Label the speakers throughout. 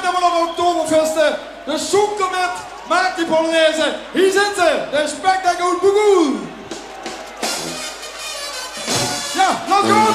Speaker 1: bent helemaal op Oktoberfesten. Dus zoek er met, maak die Polonaise. Hier zijn ze, de Spektakel Boegoe. Ja, laat gaan!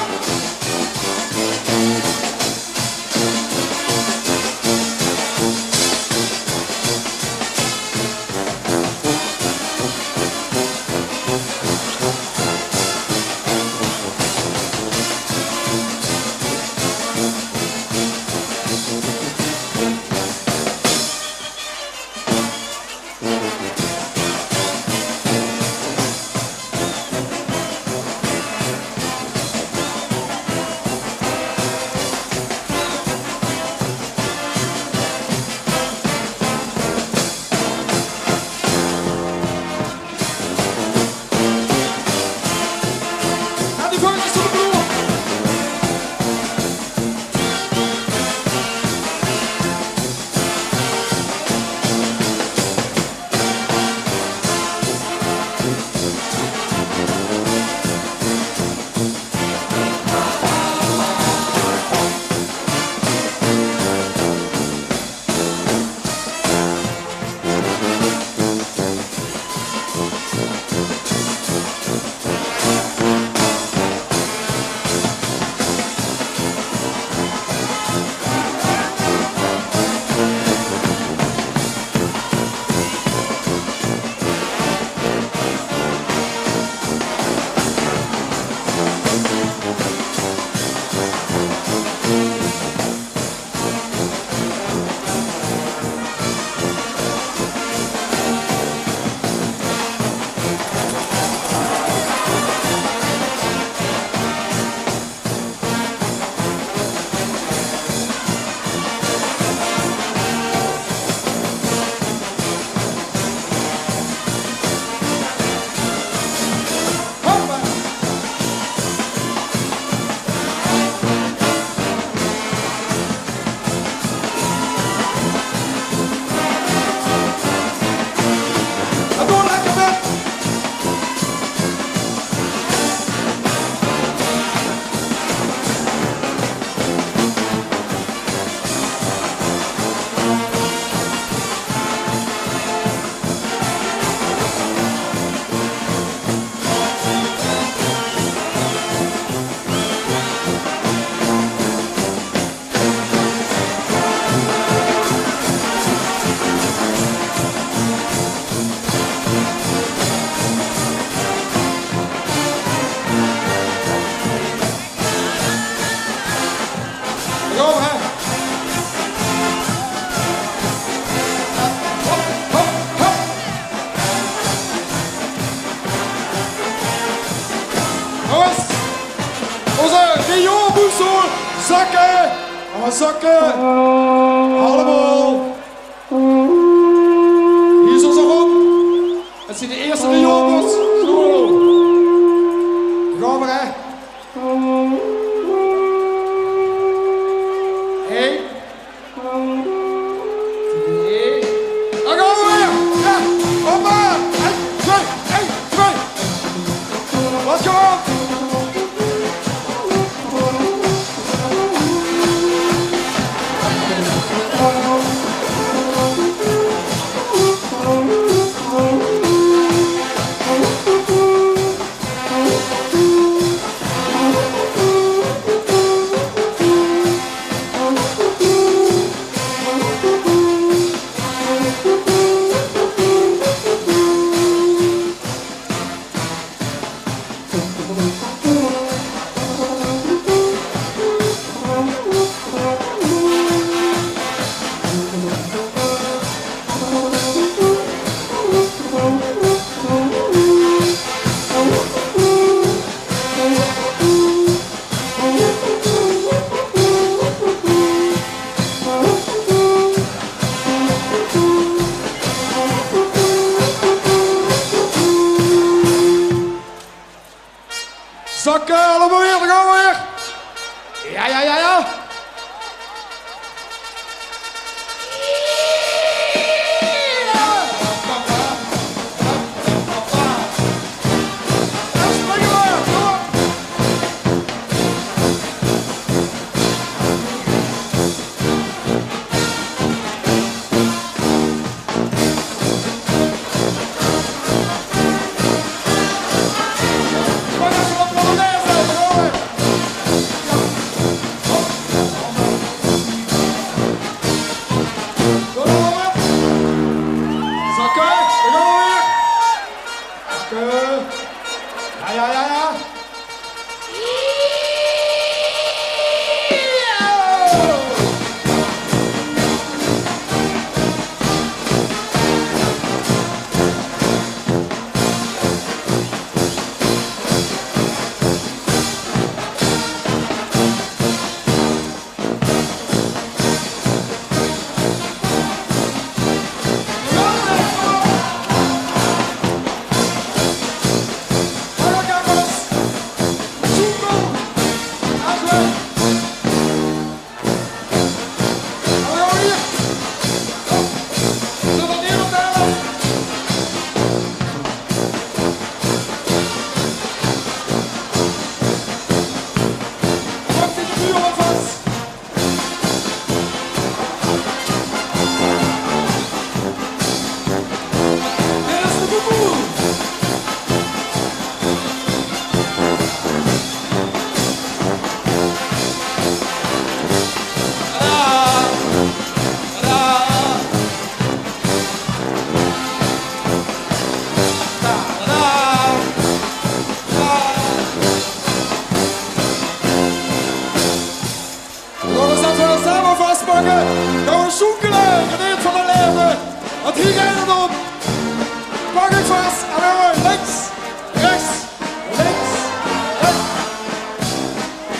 Speaker 2: Zakken! Allemaal zakken! Allemaal! Hier is onze rond. Het zijn de eerste rioolbus. Zo! Gaan we, hè? 1. 2. Dan gaan we weer! Ja! Hoppa! 1, 2, 1, 2! Wat gewoon! Zakken, allemaal weer, dan gaan we weer. Ja, ja, ja, ja. Ja. Gaan we zoekelen, gedeeld van de leven. Want hier gaat het om. Pak ik vast en dan gaan we links, rechts, links, rechts.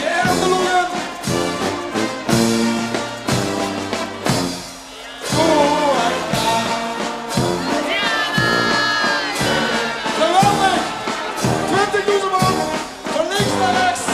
Speaker 2: Ja, op de longen. Geweldig. 20.000 man. Van links naar rechts.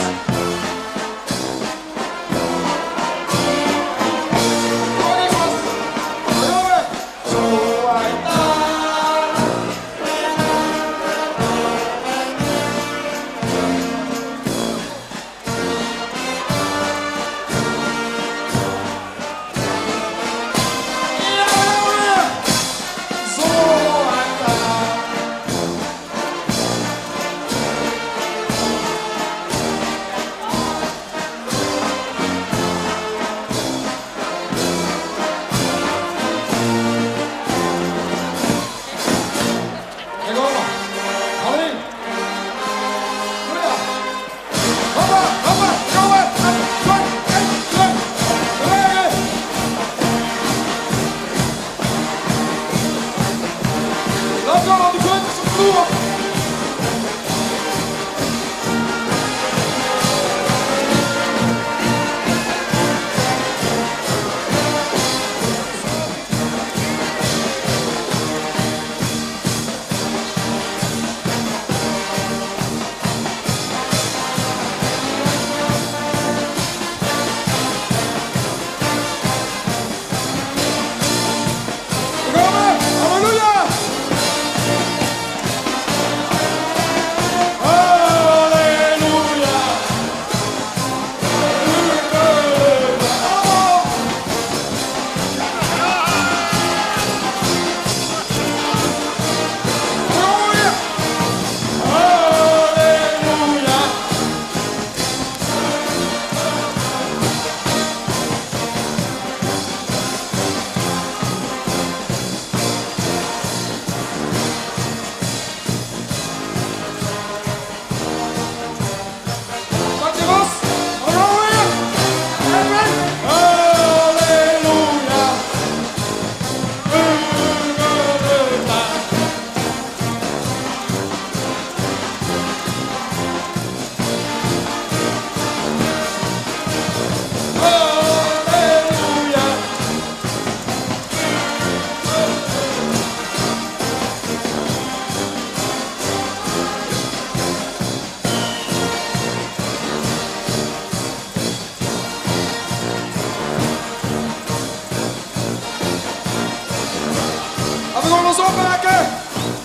Speaker 2: We gaan ons opmaken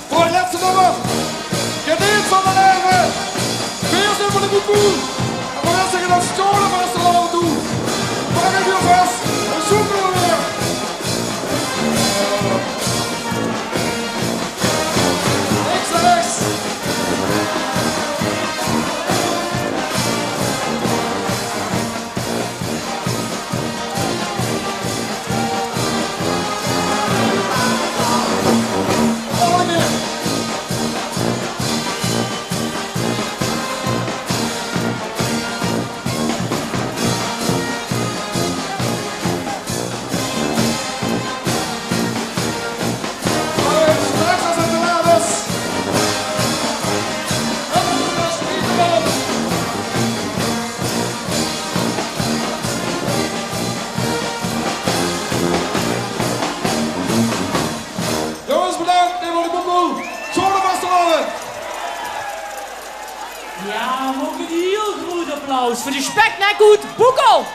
Speaker 2: voor het laatste nummer. Gedeeld van de leven. Eerst even de boekoe. En voor mensen gaan dat stolen van het allemaal doen. Pak het weer vast. En zoeken we weer. Links naar rechts. Oh!
Speaker 3: Ja, maar ook een heel groot applaus voor de speknekhoed Boekel.